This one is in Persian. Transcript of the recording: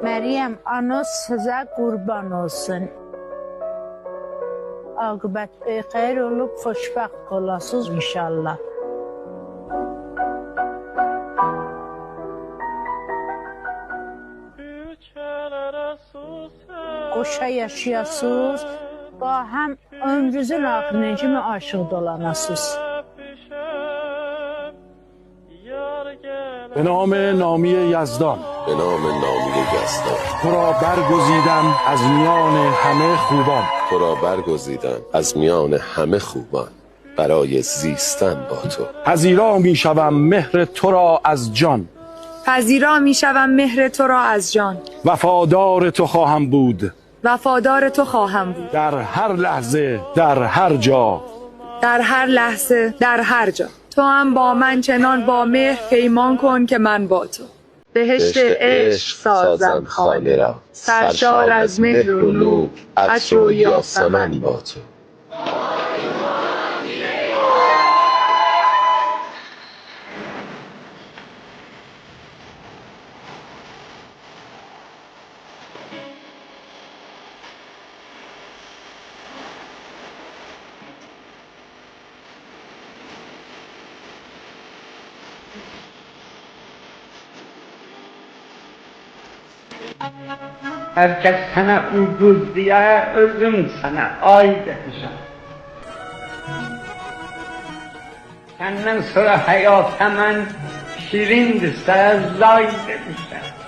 Meryem anız size kurban olsun. Akıbət xeyir olub, xoşbəxt olasınız inşallah. Qoşa yaşayasınız, hem ömrünüzün axırına kimi aşık dolanasınız. به نام نامی یزدان به نام نامی یزدان تو را برگزیدم از میان همه خوبان تو را برگزیدم از میان همه خوبان برای زیستن با تو پذیرا می شوم مهر تو را از جان پذیرا می شوم مهر تو را از جان وفادار تو خواهم بود وفادار تو خواهم بود در هر لحظه در هر جا در هر لحظه در هر جا تو هم با من چنان با مهر پیمان کن که من با تو بهشت عشق سازم خانه را سرشار از مهر و نور عطر و یاسمن با تو Herkes sana ucuz diye özüm sana ay demişim. Senden sonra hayata ben şirindirse zay demişim.